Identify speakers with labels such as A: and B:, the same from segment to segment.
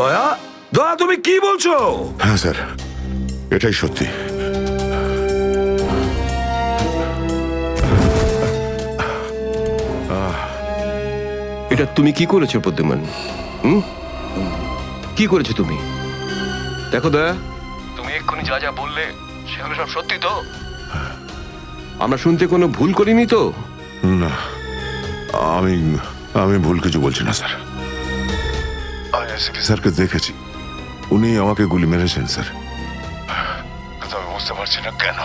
A: দয়া, দয়া তুমি কি বলছো?
B: হ্যাঁ স্যার, এটাই সত্যি।
C: এটা তুমি কি করেছো প্রদ্যুমান? কি করেছো তুমি? দেখো দয়া, তুমি এক্ষুনি যা যা বললে সেগুলো সব সত্যি তো? আমরা শুনতে কোনো ভুল করিনি তো?
B: না, আমি আমি ভুল কিছু বলছি না স্যার। আমি এসপি স্যারকে দেখেছি, উনি আমাকে গুলি মেরেছেন স্যার। কিন্তু আমি বুঝতে পারছি না কেন।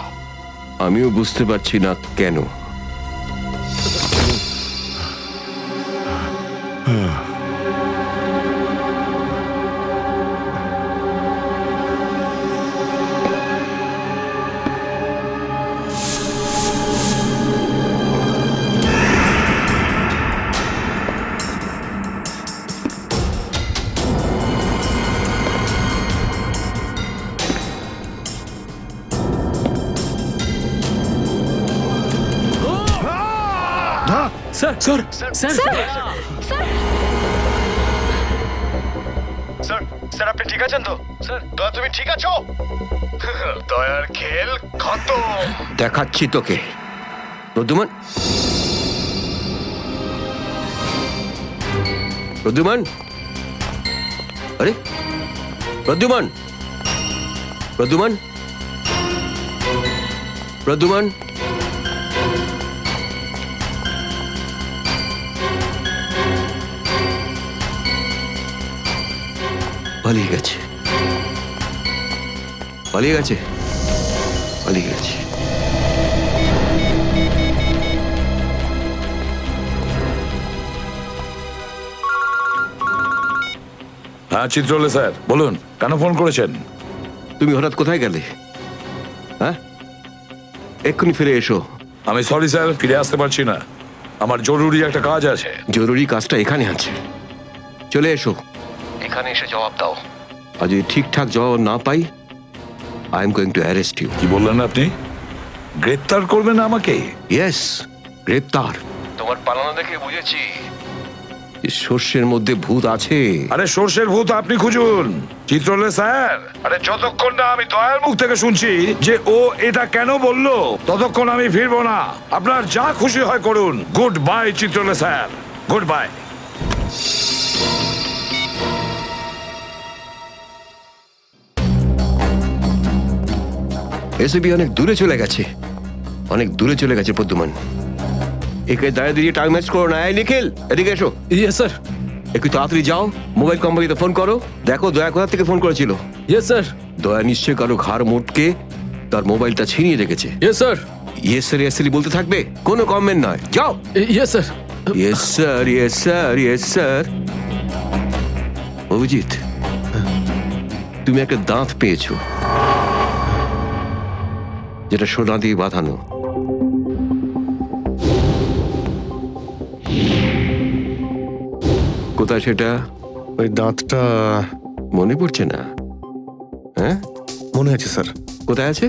C: আমিও বুঝতে পারছি না কেন।
D: Sir sir sir
E: sir, sir আপনি ঠিক আছেন তো? স্যার, দয়া তুমি ঠিক আছো? দয়ার খেল খতম।
C: দেখাচ্ছি তোকে প্রদ্যুমান। প্রদ্যুমান, আরে প্রদ্যুমান, প্রদ্যুমান, প্রদ্যুমান, পালিয়ে গেছে, পালিয়ে গেছে, পালিয়ে গেছে।
A: হ্যাঁ চিত্রলে স্যার, বলুন কেন ফোন করেছেন?
C: তুমি হঠাৎ কোথায় গেলে? হ্যাঁ, এক্ষুনি ফিরে এসো।
A: আমি সরি স্যার, ফিরে আসতে পারছি না, আমার জরুরি একটা কাজ আছে।
C: জরুরি কাজটা এখানে আছে, চলে এসো। এখানে এসে জবাব দাও। আর যদি ঠিকঠাক জবাব না পাই, I am going to arrest you.
A: কি বললেন আপনি? গ্রেপ্তার করবেন আমাকে?
C: ইয়েস, গ্রেপ্তার। তোমার পালানো দেখে বুঝেছি সর্ষের মধ্যে ভূত আছে।
A: আরে সর্ষের ভূত আপনি খুঁজুন চিত্রলে স্যার। আরে যতক্ষণ না আমি দয়ার মুখ থেকে শুনছি যে ও এটা কেন বললো, ততক্ষণ আমি ফিরবো না। আপনার যা খুশি হয় করুন। Goodbye Chitrale sir, goodbye.
C: এসবি অনেক দূরে চলে গেছে, অনেক দূরে চলে গেছে প্রদ্যুমান। একে দাঁড়িয়ে দিয়ে টাইম ম্যাচ করো না। এই নিখিল, এদিকে এসো।
D: Yes sir.
C: একটু তাড়াতাড়ি যাও, মোবাইল কোম্পানিতে ফোন করো, দেখো দয়া কোথা থেকে ফোন করেছিল।
D: Yes sir.
C: দয়া নিশ্চয়ই কারো ঘাড় মোটকে তার মোবাইলটা ছিনিয়ে রেখেছে।
D: Yes sir.
C: Yes sir, yes sir বলতে থাকবে, কোনো কমেন্ট নয়। যাও।
D: Yes sir.
C: Yes sir, yes sir, yes sir. Abhijit, তুমি একটা দাঁত পেয়েছো, যেটা সোনা দিয়ে বাঁধানো। কোথায় সেটা?
F: ওই দাঁতটা
C: মনে পড়ছে না? হ্যাঁ,
F: মনে আছে স্যার।
C: কোথায় আছে?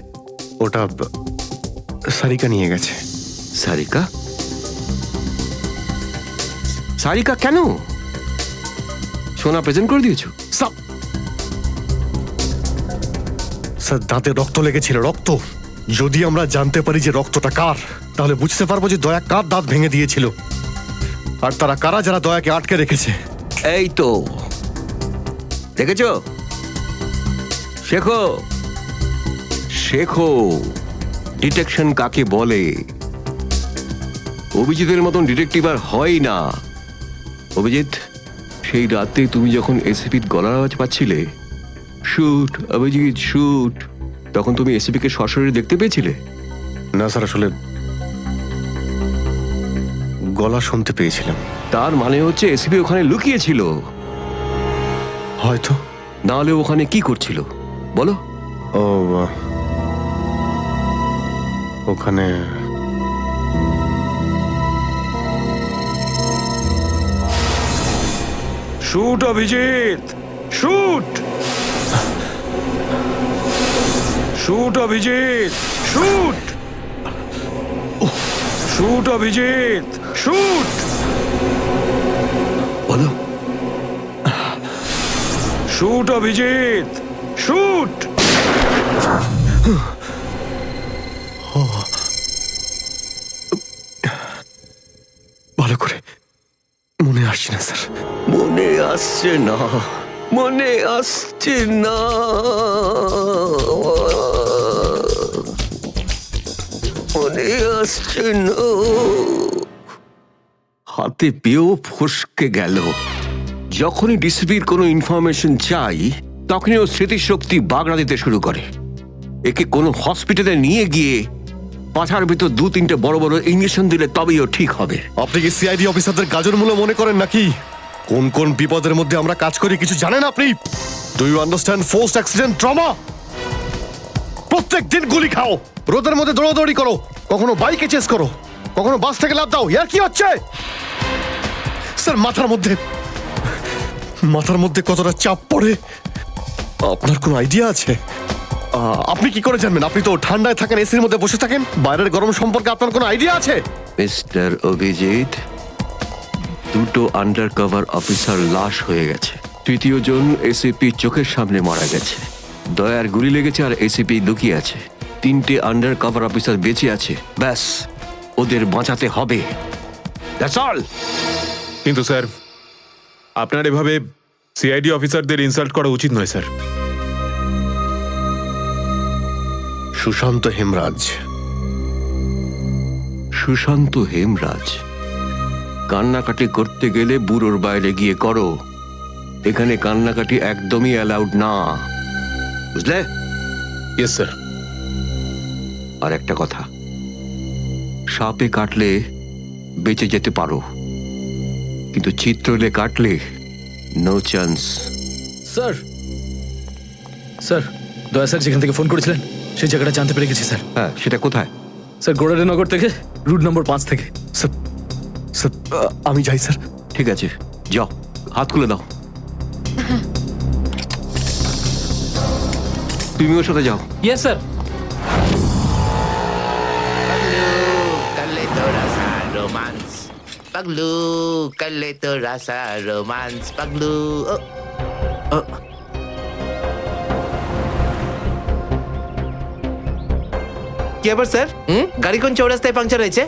F: ওটা সারিকা নিয়ে গেছে।
C: সারিকা? সারিকা কেন? সোনা প্রেজেন্ট করে দিয়েছো?
F: স্যার, দাঁতে রক্ত লেগেছিল, রক্ত। যদি আমরা জানতে পারি যে রক্তটা কার, তাহলে বুঝতে পারবো যে দয়া কার দাঁত ভেঙে দিয়েছিল, আর তারা কারা যারা দয়াকে আটকে রেখেছে।
C: এই তো দেখেছো, শেখো, শেখো ডিটেকশন কাকে বলে। অভিজিতের মতন ডিটেকটিভ আর হয় না। অভিজিৎ, সেই রাতে তুমি যখন এসিপির গলার আওয়াজ পাচ্ছিলে, শুট অভিজিৎ শুট, তখন তুমি এসিপিকে সরাসরি দেখতে পেয়েছিলে?
F: না স্যার, আসলে গলা শুনতে পেয়েছিলাম।
C: তার মানে হচ্ছে এসিপি ওখানে লুকিয়েছিল।
F: হয়তো।
C: না হলে ওখানে কি করছিল বলো?
F: ও, ওখানে
A: shoot Abhijit, shoot, shoot Abhijit, shoot, shoot Abhijit, shoot,
C: বলো।
A: Shoot Abhijit, shoot.
F: ভালো করে মনে আসছে না স্যার।
C: মনে আসছে না, মনে আসছে না। মনে আসছে না। হাতে পেয়েও ফসকে গেল। যখনই ডিসিপির কোনো ইনফরমেশন চাই, তখনই ও স্মৃতিশক্তি বাগড়া দিতে শুরু করে। একে কোনো হসপিটালে নিয়ে গিয়ে পাছার ভিতর 2-3টে বড় বড় ইঞ্জেকশন দিলে তবেই ও ঠিক হবে।
F: আপনি কি সিআইডি অফিসারদের গাজর মূল্য মনে করেন নাকি? কোন কোন বিপদের মধ্যে আমরা কাজ করি কিছু জানেন আপনি? Do you understand forced accident trauma? প্রত্যেক দিন গুলি খাও, রোদের মধ্যে দৌড়াদৌড়ি করো, কখনো বাইকে চেস করো, কখনো বাস থেকে লাফ দাও। ইয়ার কি হচ্ছে স্যার? মাথার মধ্যে কতটা চাপ পড়ে আপনার কোনো আইডিয়া আছে? আপনি কি করে জানবেন? আপনি তো ঠান্ডায় থাকেন, এসির মধ্যে বসে থাকেন। বাইরের গরম সম্পর্কে আপনার কোনো আইডিয়া আছে?
C: মিস্টার অভিজিৎ, 2টো আন্ডার কভার অফিসার লাশ হয়ে গেছে। 3য় জন এসিপি চোখের সামনে মারা গেছে। দয়ার গুলি লেগেছে আর এসিপি লুকিয়ে আছে। 3টে আন্ডার কভার অফিসার বেঁচে আছে। ব্যাস, ওদের বাঁচাতে হবে। That's all.
G: কিন্তু স্যার, আপনার এভাবে সিআইডি অফিসারদের ইনসাল্ট করা উচিত নয় স্যার।
F: সুশান্ত হেমরাজ।
C: সুশান্ত হেমরাজ? কান্নাকাটি করতে গেলে বুড়োর বাইরে গিয়ে করো। এখানে কান্নাকাটি একদমই অ্যালাউড না, বুঝলে?
G: Yes sir.
C: আর একটা কথা, সাপে কাটলে বেঁচে যেতে পারো, কিন্তু চিত্রলে কাটলে নো চান্স।
D: স্যার, স্যার, দয়া স্যার যেখান থেকে ফোন করেছিলেন সেই জায়গাটা জানতে পেরে গেছি স্যার।
C: হ্যাঁ, সেটা কোথায়?
D: স্যার, গোড়ারেনগর থেকে, রুট নম্বর 5 থেকে।
F: স্যার, স্যার, আমি যাই স্যার।
C: ঠিক আছে, যাও, হাত খুলে দাও। তুমি ওর সাথে যাও।
D: Yes sir.
H: Paglu, kalito rasa romance. Paglu. কি আবার স্যার? গাড়ি কোন চৌরাস্তায় পাংচার হয়েছে?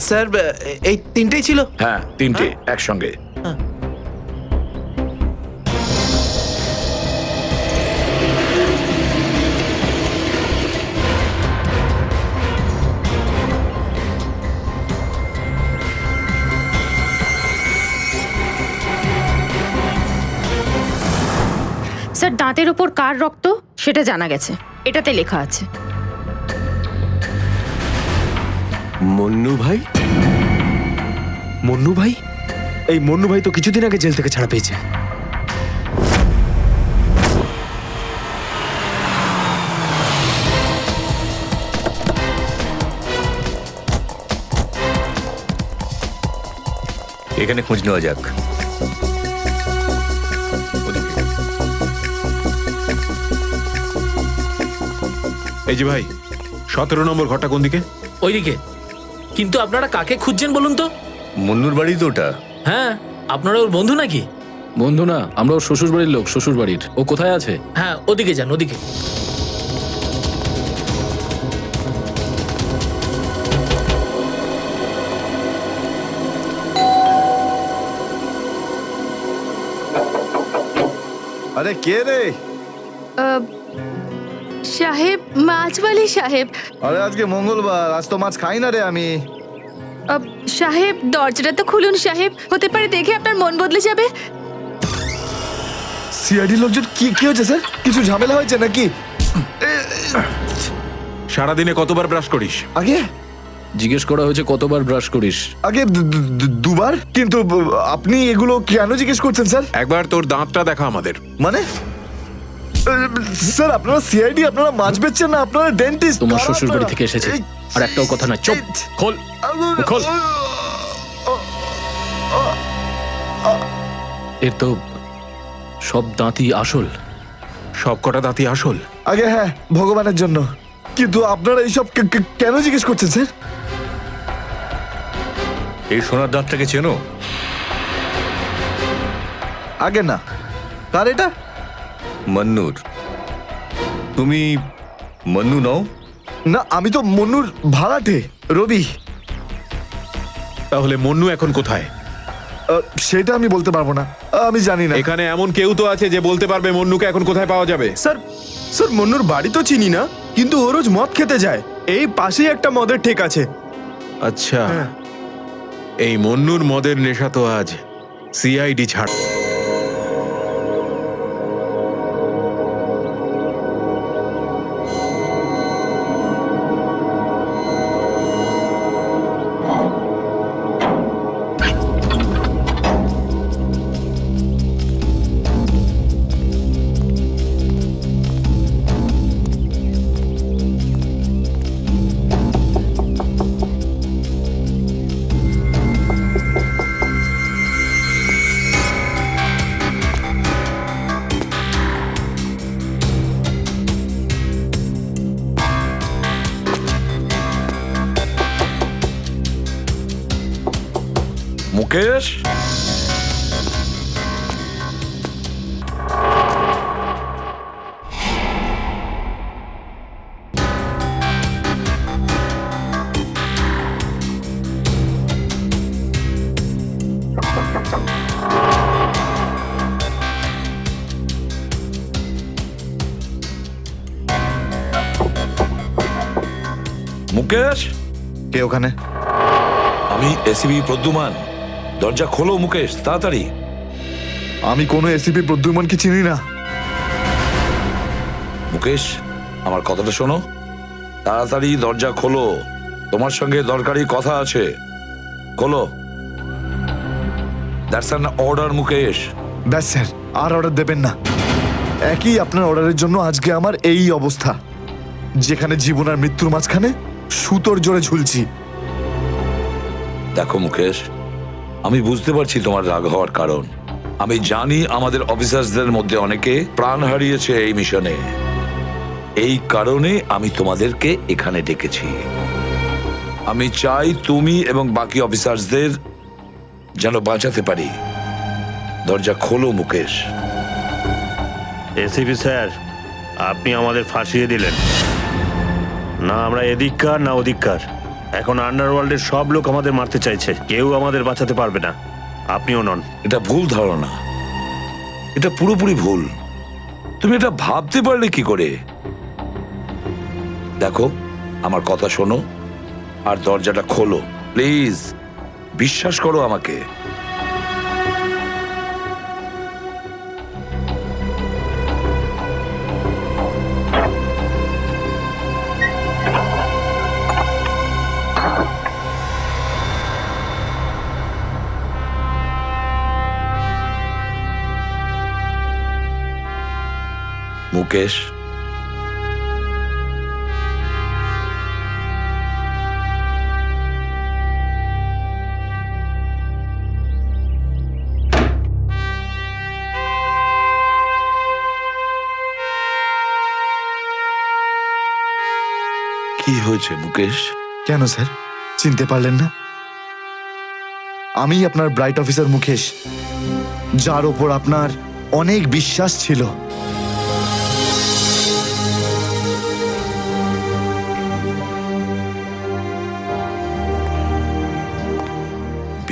H: স্যার, এই তিনটেই ছিল?
A: হ্যাঁ, 3টে একসঙ্গে।
I: স্যার, দাঁতের ওপর কার রক্ত সেটা জানা গেছে, এটাতে লেখা আছে।
C: মন্নু ভাই?
E: মন্নু ভাই? এই মন্নু ভাই তো কিছুদিন আগে জেল থেকে ছাড়া পেয়েছে।
J: এখানে খোঁজ নেওয়া যাক।
G: এই যে ভাই, 17 নম্বর ঘরটা কোন দিকে?
D: ওইদিকে। কিন্তু আপনারা কাকে খুঁজছেন বলুন তো?
J: মন্নুর বাড়ি তো ওটা।
D: হ্যাঁ, আপনারা ওর বন্ধু নাকি?
K: বন্ধু না, আমরা ওর শ্বশুর বাড়ির লোক। শ্বশুর বাড়ির। ও কোথায় আছে?
D: হ্যাঁ, ওদিকে যান, ওদিকে।
E: আরে কে রে?
I: সাহেব, মাছওয়ালি সাহেব।
E: আরে আজকে মঙ্গলবার, আজ তো মাছ খাই না রে আমি।
I: সাহেব দরজাটা তো খুলুন সাহেব, হতে পারে দেখে আপনার মন বদলে যাবে।
F: সিআইডি লোকজন কি কি হয়েছে স্যার? কিছু ঝামেলা হয়েছে নাকি?
G: সারাদিনে কতবার ব্রাশ করিস?
F: আগে
K: জিজ্ঞেস করা হয়েছে কতবার ব্রাশ করিস।
F: আগে দুবার, কিন্তু আপনি এগুলো কেন জিজ্ঞেস করছেন স্যার?
G: একবার তোর দাঁতটা দেখা আমাদের।
F: মানে স্যার আপনারা সিআইডি, আপনারা মাছ বেচছেন না, আপনারা ডেন্টিস্ট।
K: তোমার শ্বশুর বাড়ি থেকে এসেছে, আর একটাও কথা না। চুপ, খোল খোল। এর তো সব দাঁতই আসল।
G: সব কটা দাঁতই আসল?
F: আগে হ্যাঁ, ভগবানের জন্য। কিন্তু আপনারা এইসব কেন জিজ্ঞেস করছেন স্যার?
J: এই সোনার দাঁতটাকে চেনো?
F: আগে না। কার এটা?
J: মন্নুর। তুমি মন্নু নও?
F: না, আমি তো মন্নুর ভাড়াটে, রবি।
G: তাহলে মন্নু এখন কোথায়?
F: সেটা আমি বলতে পারবো না, আমি জানি না।
G: এখানে এমন কেউ তো আছে যে বলতে পারবে মন্নুকে এখন কোথায় পাওয়া যাবে?
L: স্যার স্যার মন্নুর বাড়ি তো চিনি না, কিন্তু ও রোজ মদ খেতে যায়। এই পাশেই একটা মদের ঠেক আছে।
G: আচ্ছা, এই মন্নুর মদের নেশা তো আজ সিআইডি ছাড়।
A: মুকেশ, মুকেশ,
F: কে ওখানে?
A: আমি এসিবি প্রদ্যুমান। দরজা খোলো মুকেশ, তাড়াতাড়ি।
F: আমি কোনো এসিপি প্রদ্যুমনকে চিনি না।
A: মুকেশ, আমার কথাটা শোনো, তাড়াতাড়ি দরজা খোলো, তোমার সঙ্গে দরকারি কথা আছে। খোলো। That's an order Mukesh.
F: ব্যাস স্যার, আর অর্ডার দেবেন না। একই আপনার অর্ডারের জন্য আজকে আমার এই অবস্থা, যেখানে জীবন আর মৃত্যুর মাঝখানে সুতোর জোরে ঝুলছি।
A: দেখো মুকেশ, আমি বুঝতে পারছি তোমার রাগ হওয়ার কারণ। আমি জানি আমাদের অফিসারদের মধ্যে অনেকে প্রাণ হারিয়েছে এই মিশনে। এই কারণে আমি তোমাদেরকে এখানে ডেকেছি। আমি চাই তুমি এবং বাকি অফিসারদের যেন বাঁচাতে পারি। দরজা খোলো মুকেশ।
J: এসিপি স্যার, আপনি আমাদের ফাঁসিয়ে দিলেন। না আমরা এদিককার না ওদিককার। এখন আন্ডারওয়ার্ল্ডের সব লোক আমাদের মারতে চাইছে, কেউ আমাদের বাঁচাতে পারবে না, আপনিও নন।
A: এটা ভুল ধারণা, এটা পুরোপুরি ভুল। তুমি এটা ভাবতে পারলে কি করে? দেখো, আমার কথা শোনো আর দরজাটা খোলো প্লিজ। বিশ্বাস করো আমাকে। মুকেশ, কি হয়েছে মুকেশ?
F: কেন স্যার, চিনতে পারলেন না? আমি আপনার ব্রাইট অফিসার মুকেশ, যার ওপর আপনার অনেক বিশ্বাস ছিল।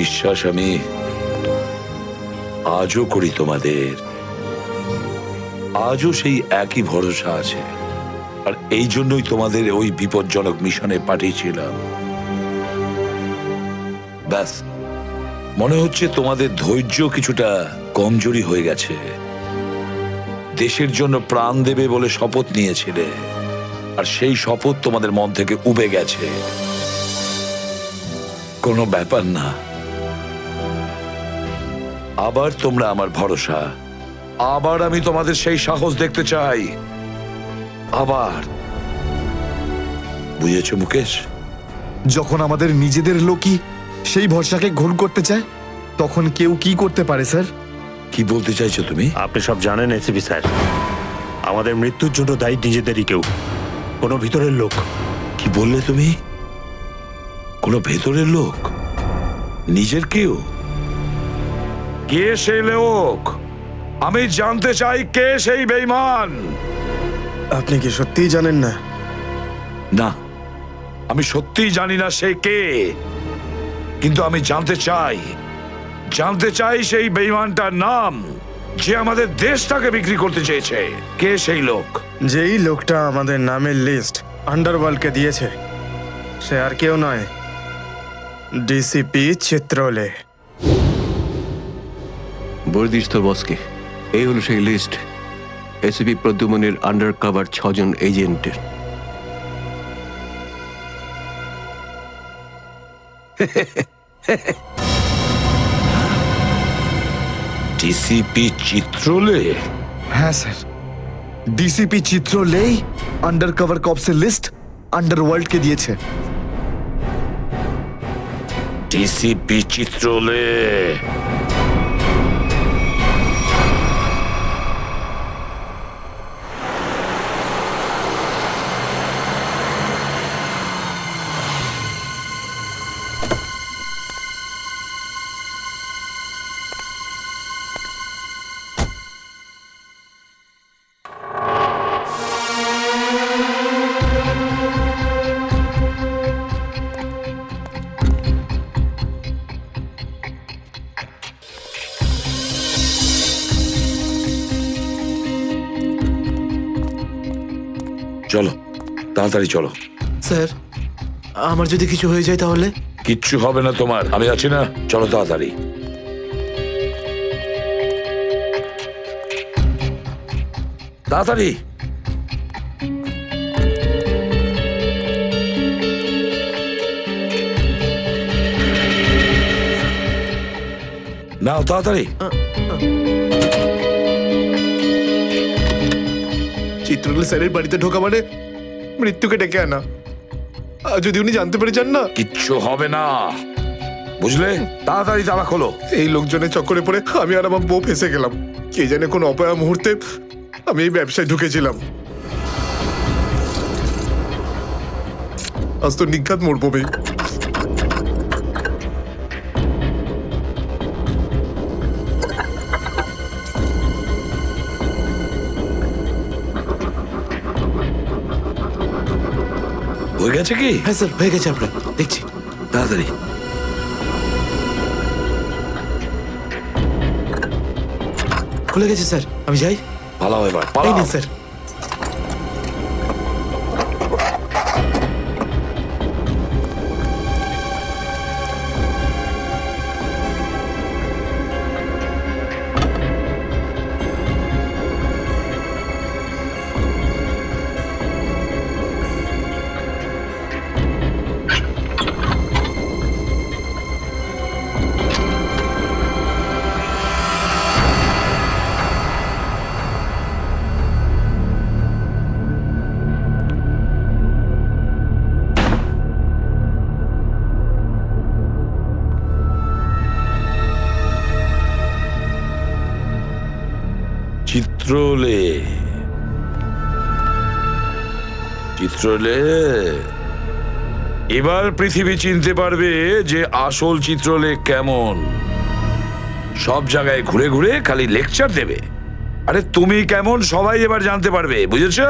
A: বিশ্বাস আমি আজও করি তোমাদের। আজও সেই একই ভরসা আছে, আর এই জন্যই তোমাদের ওই বিপজ্জনক মিশনে পাঠিয়েছিলাম। ব্যাস, মনে হচ্ছে তোমাদের ধৈর্য কিছুটা কমজোরি হয়ে গেছে। দেশের জন্য প্রাণ দেবে বলে শপথ নিয়েছিলে, আর সেই শপথ তোমাদের মন থেকে উবে গেছে। কোনো ব্যাপার না, আবার তোমরা আমার ভরসা। আবার আমি তোমাদের সেই সাহস দেখতে চাই, আবার। বুঝেছো মুকেশ?
L: যখন আমাদের নিজেদের লোকই সেই ভরসাকে ঘোর করতে চায়, তখন কেউ কি করতে পারে স্যার?
A: কি বলতে চাইছো তুমি?
J: আপনি সব জানেন এসিপি স্যার, আমাদের মৃত্যুর জন্য দায়ী নিজেদেরই কেউ, কোনো ভিতরের লোক।
A: কি বললে তুমি? কোনো ভেতরের লোক? নিজের কেউ? কে সেই লোক? আমি জানতে চাই কে সেই বেঈমান।
L: আপনি কি সত্যিই জানেন না?
A: না, আমি সত্যিই জানি না সে কে, কিন্তু আমি জানতে চাই সেই বেঈমানটার নাম, যে আমাদের দেশটাকে বিক্রি করতে চেয়েছে। কে সেই লোক?
L: যেই লোকটা আমাদের নামের লিস্ট আন্ডারওয়ার্ল্ডকে দিয়েছে, সে আর কেউ নয়, ডিসিপি চিত্রলে।
C: বলে দিস তোর বসকে, এই হলো সেই লিস্ট এসিপি প্রদ্যুমনের আন্ডার কভার 6 জন এজেন্টের।
A: ডিসিপি চিত্রলে?
L: হ্যাঁ স্যার, ডিসিপি চিত্রলেই আন্ডারকভার কপসের লিস্ট আন্ডারওয়ার্ল্ডকে দিয়েছে।
A: ডিসিপি চিত্রলে? চলো, তাড়াতাড়ি চলো।
H: স্যার, আমার যদি কিছু হয়ে যায় তাহলে?
A: কিচ্ছু হবে না তোমার, আমি আছি না। চলো তাড়াতাড়ি। তাড়াতাড়ি। নাও তাড়াতাড়ি।
F: চিত্রলে স্যারের বাড়িতে ঢোকা মানে মৃত্যুকে ডেকে আনা। আর যদি উনি জানতে পেরে যান না?
A: কিচ্ছু হবে না, বুঝলে? তাড়াতাড়ি তালা খোলো।
F: এই লোকজনের চক্করে পড়ে আমি আর আমার বউ ফেসে গেলাম। কে জানে কোন অপয়া মুহূর্তে আমি এই ব্যবসায় ঢুকেছিলাম। আজ তো নিঘাত মরবো বে।
A: হয়ে গেছে কি?
H: হ্যাঁ স্যার, হয়ে গেছে, আপনার দেখছি।
A: তাড়াতাড়ি।
H: খুলে গেছে স্যার, আমি যাই।
A: পালাও এবার,
H: এই
A: পালাও।
H: নিন স্যার।
A: চিত্রলে, চিত্রলে, এবার পৃথিবী চিনতে পারবে যে আসল চিত্রলে কেমন। সব জায়গায় ঘুরে ঘুরে খালি লেকচার দেবে। আরে তুমি কেমন সবাই এবার জানতে পারবে, বুঝেছো?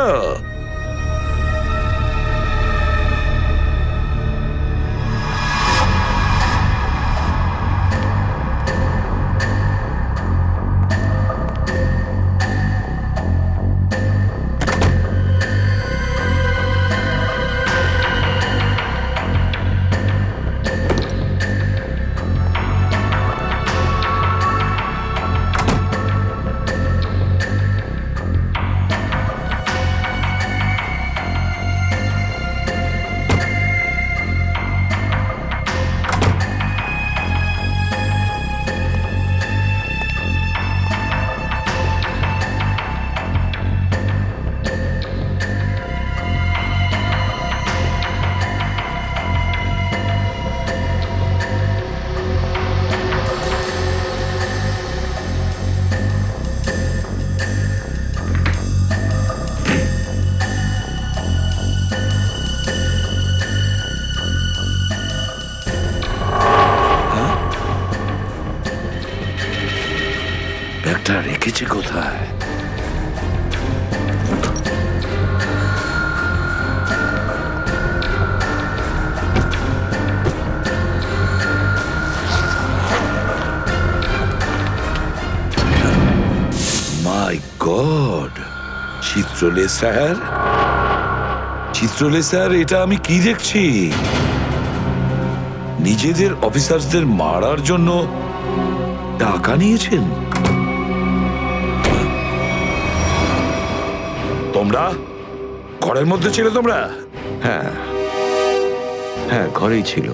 A: দেখেছি কোথায়? মাই গড, চিত্রলে স্যার, চিত্রলে স্যার, এটা আমি কি দেখছি? নিজেদের অফিসারদের মারার জন্য টাকা নিয়েছেন তোমরা? ঘরের মধ্যে ছিল তোমরা?
C: হ্যাঁ হ্যাঁ, ঘরেই ছিল।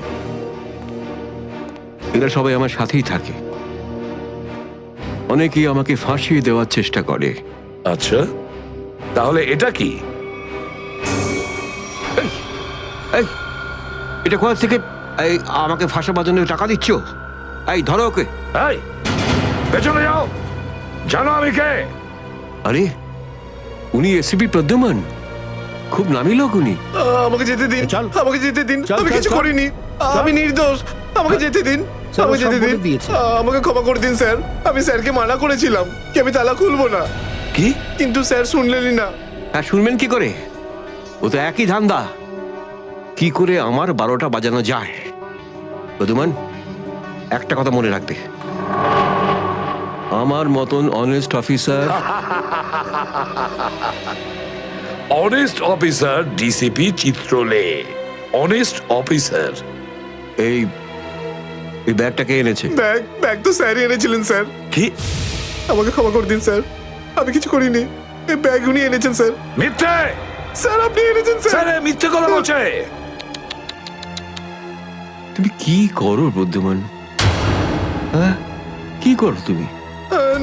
C: এরা সবাই আমার সাথেই থাকে। অনেকেই আমাকে ফাঁসিয়ে দেওয়ার চেষ্টা করে।
A: আচ্ছা, তাহলে এটা কি?
C: এই, এটা কোথা থেকে এই আমাকে ফাঁসাবার জন্য টাকা দিচ্ছ? এই ধরো ওকে।
A: এই, পেছনে যাও, জানো আমি কে?
C: আরে, উনি এসিপি প্রদ্যুমান, খুব নামি লোক উনি।
L: আমাকে যেতে দিন, আমাকে যেতে দিন, আমি কিছু করিনি, আমি নির্দোষ, আমাকে যেতে দিন, আমাকে যেতে দিন, আমাকে ক্ষমা করে দিন স্যার। আমি স্যারকে মানা করেছিলাম কি আমি তালা খুলবো না,
A: কি?
L: কিন্তু স্যার শুনলেনই না।
C: হ্যাঁ, শুনবেন কি করে? ও তো একই ধান্দা। কি করে আমার 12টা বাজানো যায়? প্রদ্যুমান, একটা কথা মনে রাখবে, আমার মতন honest officer,
A: honest officer DCP Chitrale, honest officer.
C: এই ব্যাগটাকে এনেছে।
L: ব্যাগ তো স্যারই এনেছিলেন স্যার।
A: কি?
L: আমাকে ক্ষমা করে দিন স্যার, আমি কিছু করিনি, এই ব্যাগ উনি এনেছেন স্যার।
A: মিথ্যে
L: স্যার আপনি এনেছেন স্যার।
A: স্যার, মিথ্যে কথা বলছে।
C: তুমি কি করো প্রদ্যুমান? হ্যাঁ, কি করো তুমি?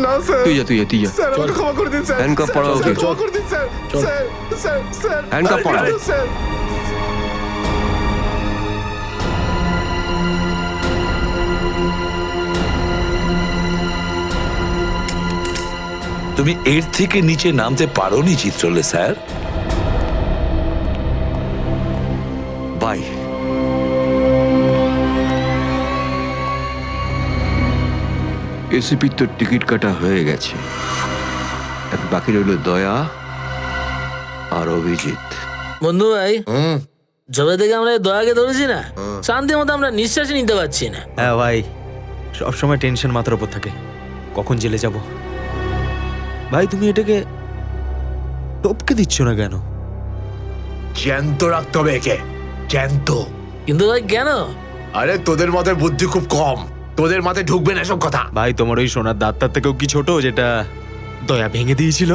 L: না স্যার,
C: তুই যা, তুই যা, তুই যা।
L: স্যার আমাকে ক্ষমা করে দিন স্যার।
C: হ্যান্ডকাফ পরাও ওকে।
L: স্যার, ক্ষমা করে দিন sir. Sir, sir, sir,
C: handcuff পরাও।
L: স্যার।
A: তুমি এর থেকে নিচে নামতে পারোনি চিত্রলে স্যার?
C: বাই। এসিপির তো টিকিট কাটা হয়ে গেছে, এখন বাকি রইল দয়া আর অভিজিৎ।
M: বন্ধু ভাই, যবে থেকে আমরা এই দয়াকে ধরেছি না, শান্তি মতো আমরা নিঃশ্বাসই নিতে পারছি না।
E: হ্যাঁ ভাই, সবসময় টেনশন মাথার উপর থাকে, কখন জেলে যাব। ভাই তুমি এটাকে টপকে দিচ্ছ না কেন?
F: জ্যান্ত রাখতে হবে একে, জ্যান্ত।
M: কিন্তু ভাই কেন?
F: আরে তোদের মাথায় বুদ্ধি খুব কম, তোদের মাথায় ঢুকবে না সব কথা।
E: ভাই তোমার ওই সোনার দাঁতটার থেকেও কি ছোট যেটা দয়া ভেঙে দিয়েছিল?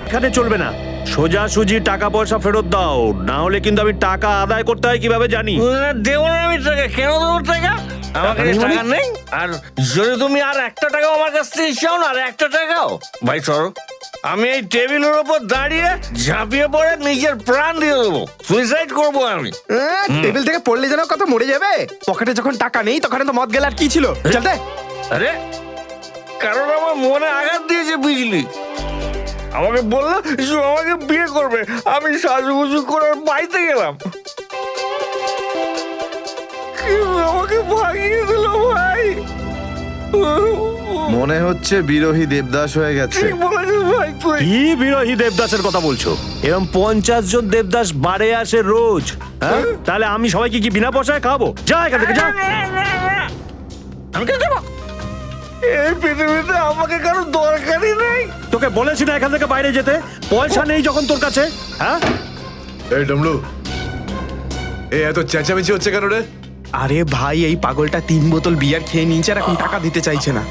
J: এখানে চলবে না, সোজাসুজি টাকা পয়সা ফেরত দাও, না হলে কিন্তু আমি টাকা আদায় করতে হয় কিভাবে জানি।
M: দেবো না আমি টাকা, কেন দেবো টাকা? আমার কাছে টাকা নেই। আর যদি তুমি আর একটা টাকাও আমার কাছ থেকে চাও না, আর একটা টাকাও, ভাই সরো, আমি এই টেবিলের উপর দাঁড়িয়ে ঝাঁপিয়ে পড়ে নিজের প্রাণ দিয়ে দেবো, সুইসাইড করবো আমি।
L: টেবিল থেকে পড়লে যেন কত মরে যাবে। পকেটে যখন টাকা নেই তখন তো মদ গেল আর কি ছিল। চলতে
M: আরে কারণ আমার মনে আঘাত দিয়েছে বিজলি, আমাকে বললো আমাকে বিয়ে করবে, আমি সাজুগুজু করে বাড়িতে গেলাম, আমাকে ভাগিয়ে দিল ভাই।
F: মনে হচ্ছে বিরোহী দেবদাস হয়ে গেছে।
M: ঠিক বলেছিস ভাই তুই।
J: কি বিরোহী দেবদাসের কথা বলছো? এরকম 50 জন দেবদাস বাড়ে আসে রোজ, হ্যাঁ? তাহলে আমি সবাইকে কি বিনা পয়সায় খাবো? যা এখান থেকে, যা।
M: আমি কেন যাবো? এই পৃথিবীতে আমাকে কারো দরকারই নেই।
J: তোকে বলেছি না এখান থেকে বাইরে যেতে? পয়সা নেই যখন তোর কাছে, হ্যাঁ?
F: এই ডমরু, এই এত চেঁচামেচি হচ্ছে কেন রে?
L: আরে ভাই, এই পাগলটা 3 বোতল বিয়ার খেয়ে নিয়েছে আর এখন টাকা দিতে চাইছে না।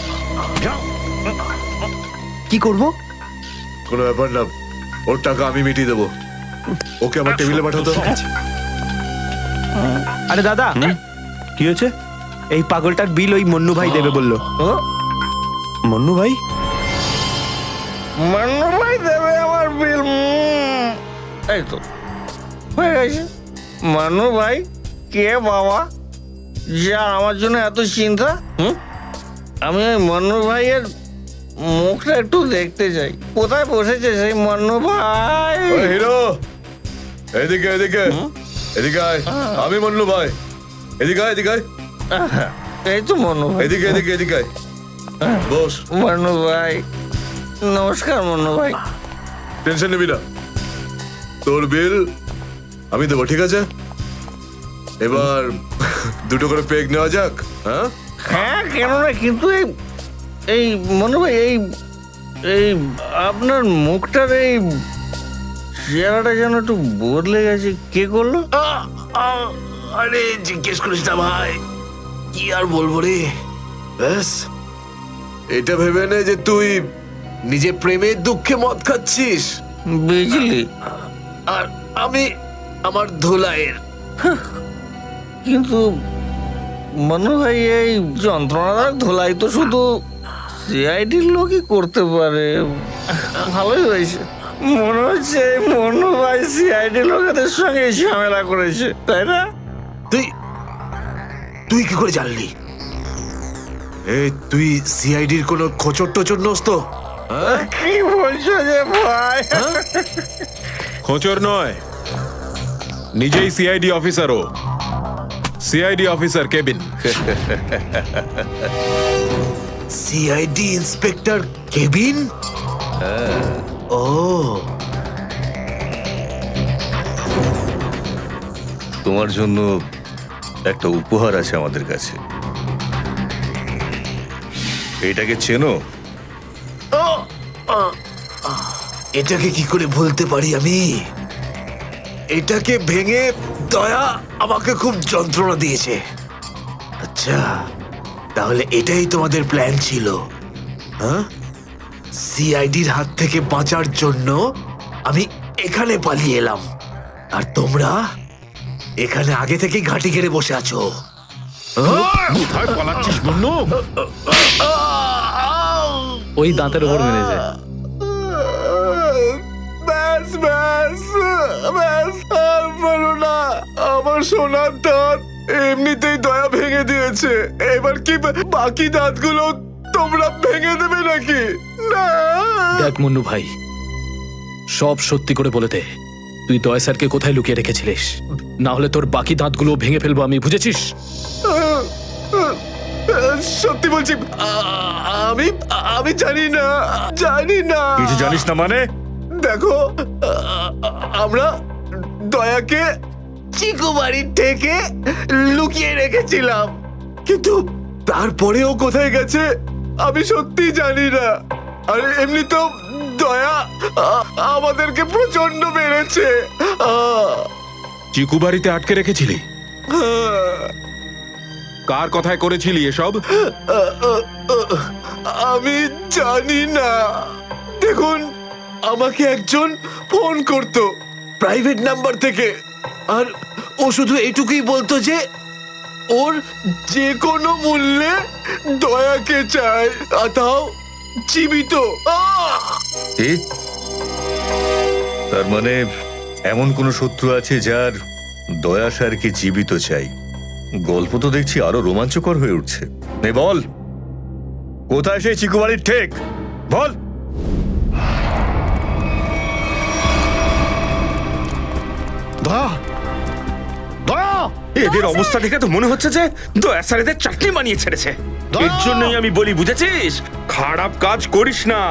L: কি করব?
F: কোনো ব্যাপার না, ওর টাকা আমি মিটিয়ে দেবো। ওকে আমার টেবিলে পাঠাতো।
L: আরে দাদা,
J: কি হয়েছে?
L: এই পাগলটার বিল ওই মন্নু ভাই দেবে বললো।
J: মন্নু ভাই?
M: মান্নু ভাই দেবে আমার বিল। এই তো হয়ে গেছে। মান্নু ভাই কে বাবা, যা আমার জন্য এত চিন্তা? আমি ওই মান্নু ভাইয়ের মুখটা একটু দেখতে চাই। কোথায় বসেছে সেই মান্নু ভাই?
F: হিরো, এদিকে এদিকে এদিকে আয়। আমি মন্নু ভাই, এদিকে আয়, এদিকে আয়।
M: এই তো মান্নু ভাই।
F: এদিকে এদিকে এদিকে আয়, বস।
M: মান্নু ভাই নমস্কার। মান্নু ভাই
F: টেনশন নিবি না, তোর বিল আমি দেবো, ঠিক আছে? এবার দুটো করে পেগ নেওয়া যাক। হ্যাঁ
M: হ্যাঁ, কেন না, কিন্তু এই মান্নু ভাই এই আপনার মুখটার এই চেহারাটা যেন একটু বদলে গেছে। কে করলো?
A: আরে জিজ্ঞেস করিস না ভাই, কি আর বলবো রে।
F: ব্যাস, এটা ভেবে নে যে তুই নিজে প্রেমের দুঃখে মদ খাচ্ছিস
M: বিজলি
F: আর আমি আমার ধুলাইয়ের।
M: কিন্তু মান্নু ভাই এই যন্ত্রণাদায়ক ধোলাই তো শুধু সিআইডির লোকই করতে পারে। ভালোই হয়েছে, মনে হচ্ছে এই মান্নু ভাই সিআইডি লোকেদের সঙ্গে ঝামেলা করেছে, তাই না?
F: তুই কি করে জানলি? তুই সিআইডির কোনো খোঁচর টোচর নোস তো?
M: কি বলছো যে ভাই?
G: খোঁচর নয়, নিজেই সিআইডি অফিসার। ও CID officer cabin.
F: CID inspector cabin? ও,
B: তোমার জন্য একটা উপহার আছে আমাদের কাছে। এটাকে চেনো?
F: এটাকে কি করে ভুলতে পারি আমি? এটাকে ভেঙে দয়া আমাকে খুব যন্ত্রণা দিয়েছে। আচ্ছা, তাহলে এটাই তোমাদের প্ল্যান ছিল, হ্যাঁ? সিআইডির হাত থেকে বাঁচার জন্য আমি এখানে পালিয়ে এলাম, আর তোমরা এখানে আগে থেকেই ঘাঁটি ঘেরে বসে আছো।
A: কোথায় পালাচ্ছিস মন্নু?
K: ওই দাঁতের উপর মেরেছে।
L: ব্যাস ব্যাস ব্যাস, আর বলো না। আমার সোনার দাঁত এমনিতেই দয়া ভেঙে দিয়েছে, এবার কি বাকি দাঁতগুলো তোমরা ভেঙে দেবে নাকি? না।
K: দেখ মুন্নু ভাই, সব সত্যি করে বলে দে। তুই দয়া স্যারকে কোথায় লুকিয়ে রেখেছিলিস? না হলে তোর বাকি দাঁতগুলো ভেঙে ফেলবো আমি, বুঝেছিস?
F: সত্যি বলছি, আমি আমি জানি না, জানি না।
L: কিছু জানিস না মানে?
F: দেখো, আমরা দয়াকে চিকু বাড়ির থেকে লুকিয়ে রেখেছিলাম, কিন্তু তারপরেও কোথায় গেছে আমি সত্যি জানি না। আর এমনি তো দয়া আমাদেরকে প্রচন্ড মেরেছে।
G: চিকু বাড়িতে আটকে রেখেছিলি? কার কথায় করেছিলি এসব?
F: আমি জানি না। দেখুন, আমাকে একজন ফোন করতো প্রাইভেট নাম্বার থেকে, আর ও শুধু এটুকুই বলতো যে ওর যে কোনো মূল্যে দয়াকে চায়, আর তাও জীবিত।
L: ঠিক, তার মানে এমন কোন শত্রু আছে যার দয়া স্যারকে জীবিত চাই। গল্প তো দেখছি আরো রোমাঞ্চকর হয়ে উঠছে। নে বল, কোথায় সেই চিকু বাড়ির ঠেক? বল।
F: দয়া, দয়া,
N: এদের অবস্থা দেখে তো মনে হচ্ছে যে দয়া স্যার এদের চাটনি বানিয়ে ছেড়েছে। এর জন্যই আমি বলি, বুঝেছিস, খারাপ কাজ করিস না,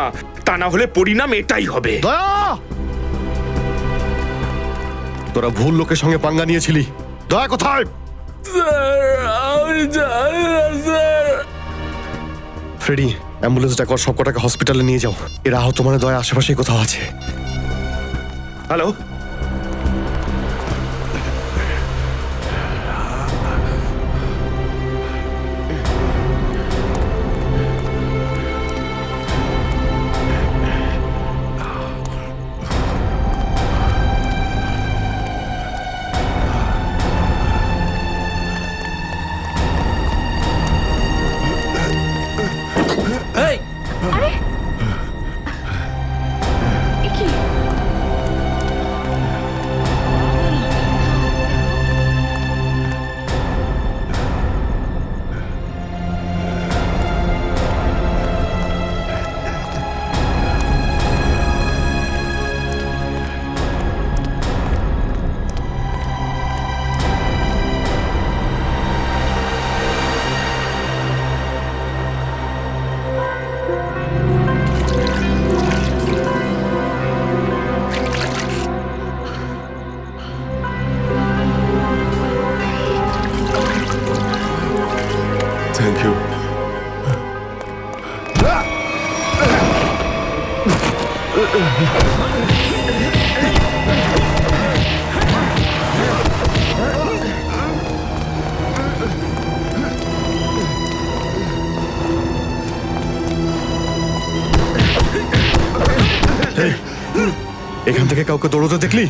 N: তা না হলে পরিণাম এটাই হবে।
F: দয়া, তোরা ভুল লোকের সঙ্গে পাঙ্গা নিয়েছিলি। দয়া কোথায়? ফ্রেডি, অ্যাম্বুলেন্স ডাকো, সব কটাকে হসপিটালে নিয়ে যাও। এরা আহত মানে দয়া আশেপাশে কোথাও আছে।
N: Hello,
B: thank you.
F: এখান থেকে কাউকে দৌড়তে দেখলি?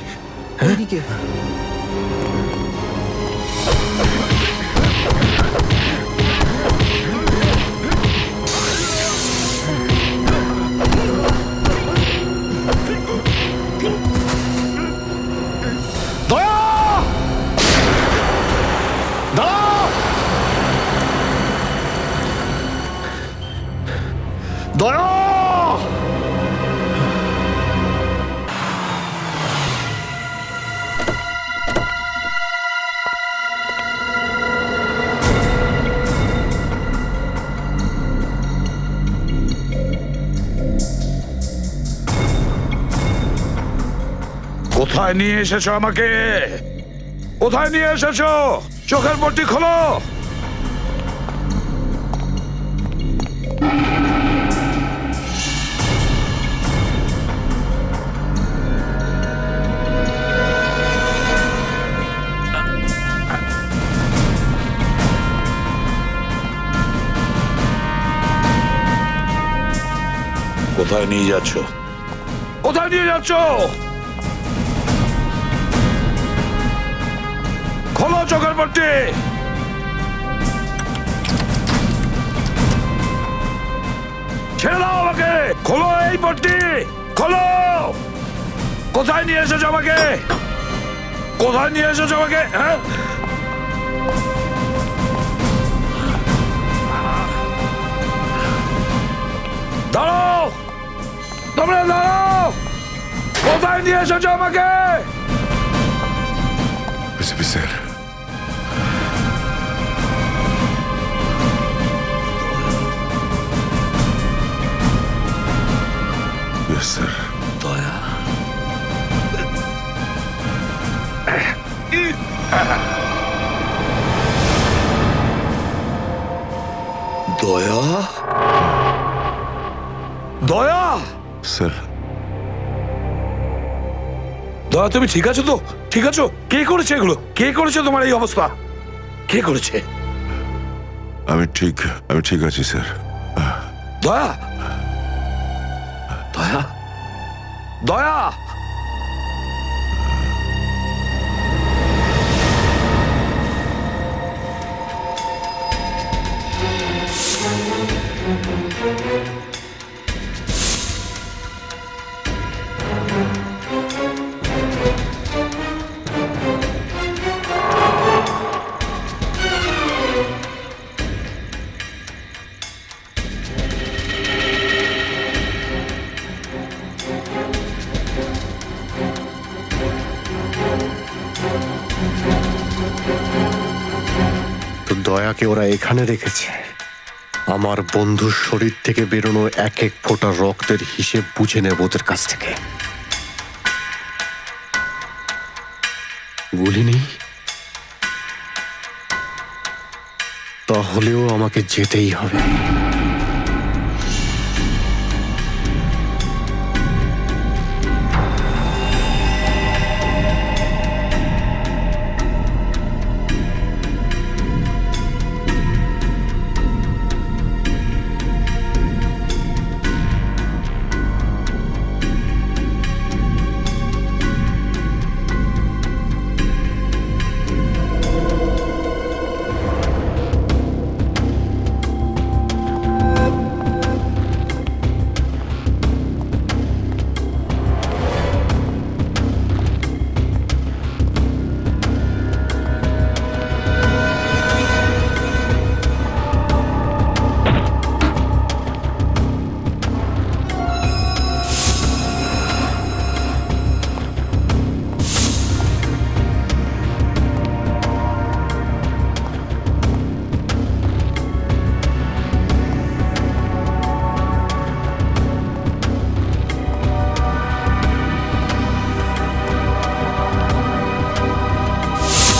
F: দয়া, দাঁড়াও! দয়া,
A: কোথায় নিয়ে এসেছো আমাকে? কোথায় নিয়ে এসেছো? চোখের পট্টি খোলো। কোথায় নিয়ে যাচ্ছ? কোথায় নিয়ে যাচ্ছ? খোলো চোখের পট্টি। ছেড়ে দাও আমাকে। খোলো এই পট্টি, খোলো। কোথায় নিয়ে এসেছো আমাকে? কোথায় নিয়ে এসেছো আমাকে? হ্যাঁ, দাঁড়াও, তোমরা দাঁড়াও। কোথায় নিয়ে এসেছো আমাকে?
B: SP sir, yes sir.
A: দয়া দয়া দয়া
B: স্যার,
A: দয়া তুমি ঠিক আছো তো? ঠিক আছো? কে করেছে এগুলো? কে করেছে তোমার এই অবস্থা? কে করেছে?
B: আমি ঠিক আছি স্যার।
A: দয়া দয়া দয়া
F: তো দয়াকে ওরা এখানে রেখেছে আমার বন্ধুর শরীর থেকে বেরোনো এক এক ফোঁটা রক্তের হিসেব বুঝে নেব ওদের কাছ থেকে। গুলি নেই, তাহলেও আমাকে যেতেই হবে।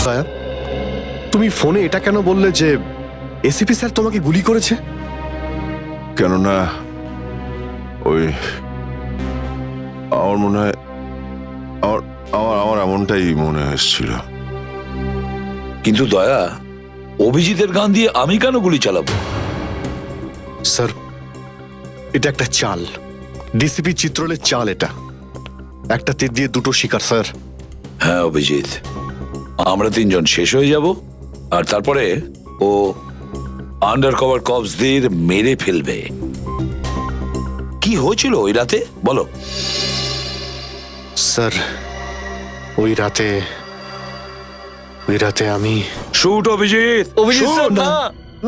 F: দয়া, তুমি ফোনে এটা কেন বললে যে এসিপি স্যার তোমাকে গুলি করেছে?
B: কেননা ওই আমার মনে হয় আমার আমার আমার এমনটাই মনে এসেছিল।
A: কিন্তু দয়া, অভিজিতের গান দিয়ে আমি কেন গুলি চালাবো?
F: স্যার, এটা একটা চাল, ডিসিপি চিত্রলের চাল। এটা একটা তীর দিয়ে দুটো শিকার স্যার।
A: হ্যাঁ অভিজিৎ, আমরা তিনজন শেষ হয়ে যাব আর তারপরে ও আন্ডার কভার কপসদের মেরে ফেলবে। কি হয়েছিল ওই রাতে বলো?
F: স্যার, ওই রাতে আমি
A: শুট অভিজিৎ,
L: অভিজিৎ স্যার, না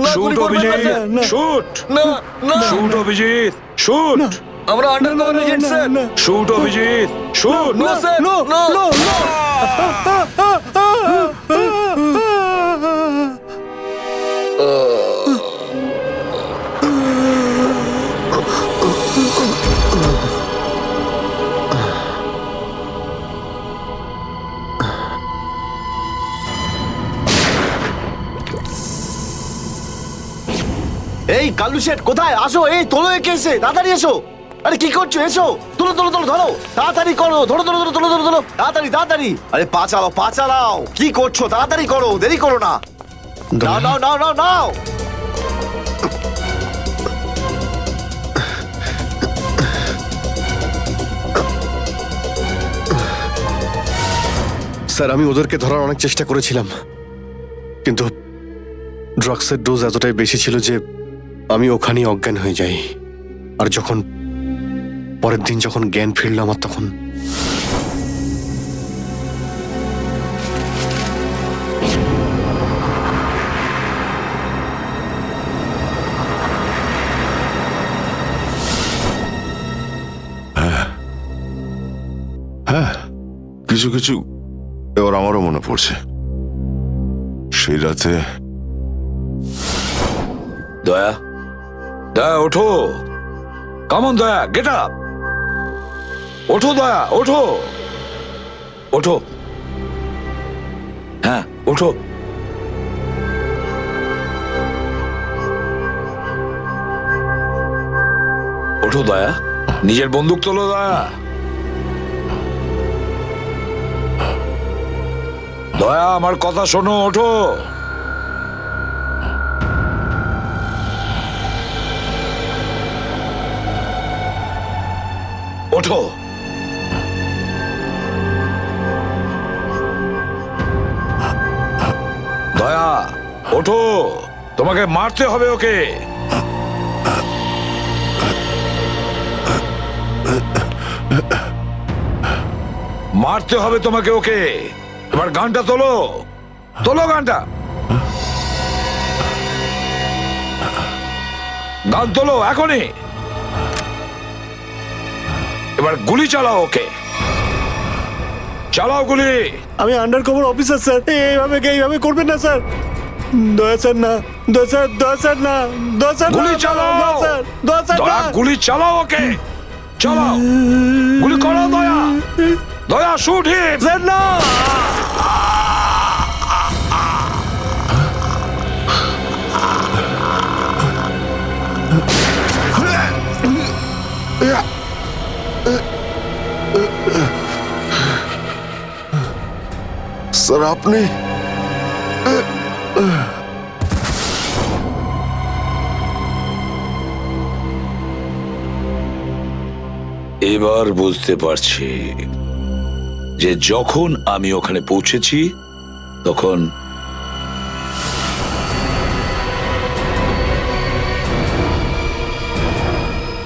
L: না,
A: শুট
L: গুলি করবেন না,
A: অভিজিৎ,
L: স্যার, না।
A: শুট
L: না না,
A: শুট অভিজিৎ, শুট
L: আমরা under cover agent sir.
A: Shoot Abhijit, shoot
L: না স্যার, নো নো নো।
F: এই কালু শেঠ কোথায়? আসো, এই তোলো একে, এসে তাড়াতাড়ি এসো। আরে কি করছো? এসো, তোলো তোলো তোলো, ধরো তাড়াতাড়ি করো, ধরো ধরো ধরো, তোলো ধরো ধরো, তাড়াতাড়ি তাড়াতাড়ি। আরে পা চালাও, পা চালাও, কি করছো? তাড়াতাড়ি করো, দেরি করো না। নাও নাও নাও নাও নাও। স্যার, আমি ওদেরকে ধরার অনেক চেষ্টা করেছিলাম, কিন্তু ড্রাগসের ডোজ এতটাই বেশি ছিল যে আমি ওখানেই অজ্ঞান হয়ে যাই। আর যখন পরের দিন যখন জ্ঞান ফিরল আমার, তখন
B: হ্যাঁ, কিছু কিছু এবার আমারও মনে পড়ছে। সেই রাতে
A: দয়া, দয়া ওঠো, কামন দয়া, গেট আপ, ওঠো দয়া, ওঠো, ওঠো, হ্যাঁ ওঠো। ওঠো দয়া, নিজের বন্দুক তোলো দয়া। দয়া আমার কথা শোনো, ওঠো। ওঠো। দয়া ওঠো, তোমাকে মারতে হবে ওকে। মারতে হবে তোমাকে ওকে। এবার গানটা তোলো, তোলো গানটা, গান তোলো এখনই। এবার গুলি চালাও ওকে, চালাও গুলি।
F: আমি আন্ডার কভার অফিসার স্যার, এইভাবে করবেন না স্যার। দয়া স্যার না, দয়া স্যার, দয়া স্যার না, দয়া স্যার,
A: গুলি চালাও,
F: দয়া স্যার
A: দয়া গুলি চালাও ওকে, চালাও গুলি করো দয়া, দয়া শুট হিম।
F: স্যার না।
B: স্যার আপনি
A: এবার বুঝতে পারছি যে যখন আমি ওখানে পৌঁছেছি তখন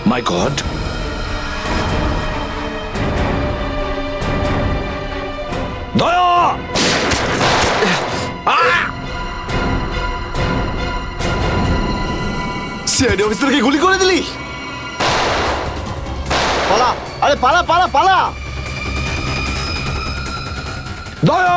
A: মাই গড, দয়া,
F: সিআইডি অফিসারকে গুলি করে দিলি? পালা, আরে পালা পালা পালা।
A: দয়া,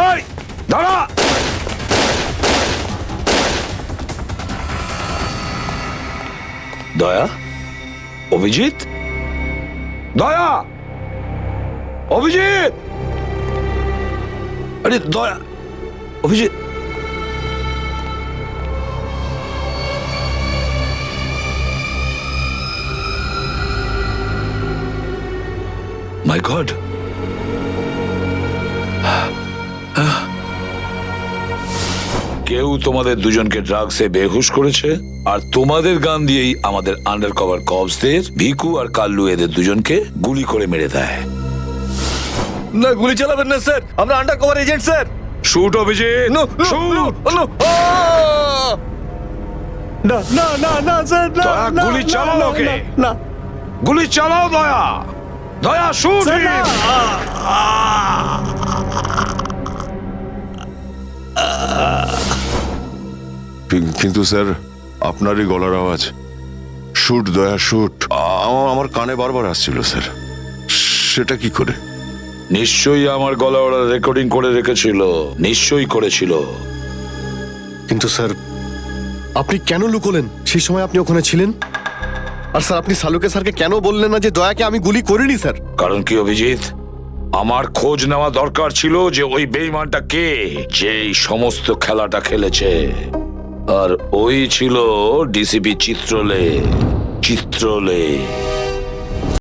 A: এই দাঁড়া। দয়া, অভিজিৎ, দয়া, অভিজিৎ, আরে দয়া, অভিজিৎ, মাই গড, কেউ তোমাদের দুজনকে ড্রাগসে বেহুশ করেছে আর তোমাদের গান দিয়েই আমাদের আন্ডার কভার কপসদের ভিকু আর কাল্লু এদের দুজনকে গুলি করে মেরে দেয়।
F: না গুলি চালাবেন না স্যার, আমরা under cover agent sir.
A: Shoot Abhijit, shoot.
F: না না না না স্যার, না
A: দয়া
F: না,
A: গুলি
F: না,
A: চালাও
F: না,
A: ওকে,
F: না
A: গুলি চালাও দয়া, দয়া শুট
F: স্যার, না।
B: কিন্তু স্যার আপনারই গলার আওয়াজ, শুট দয়া শুট, আমার কানে বারবার আসছিল স্যার, সেটা কি করে?
A: নিশ্চয়ই আমার গলা ওরা রেকর্ডিং করে রেখেছিল, নিশ্চয়ই করেছিল।
F: কিন্তু স্যার আপনি কেন লুকোলেন? সেই সময় আপনি ওখানে ছিলেন। আর স্যার আপনি সালুকে স্যারকে কেন বললেন না যে দয়াকে আমি গুলি করিনি স্যার?
A: কারণ কি অভিজিৎ, আমার খোঁজ নেওয়া দরকার ছিল যে ওই বেঈমানটা কে, যে এই সমস্ত খেলাটা খেলেছে। আর ওই ছিল ডিসিপি চিত্রলে।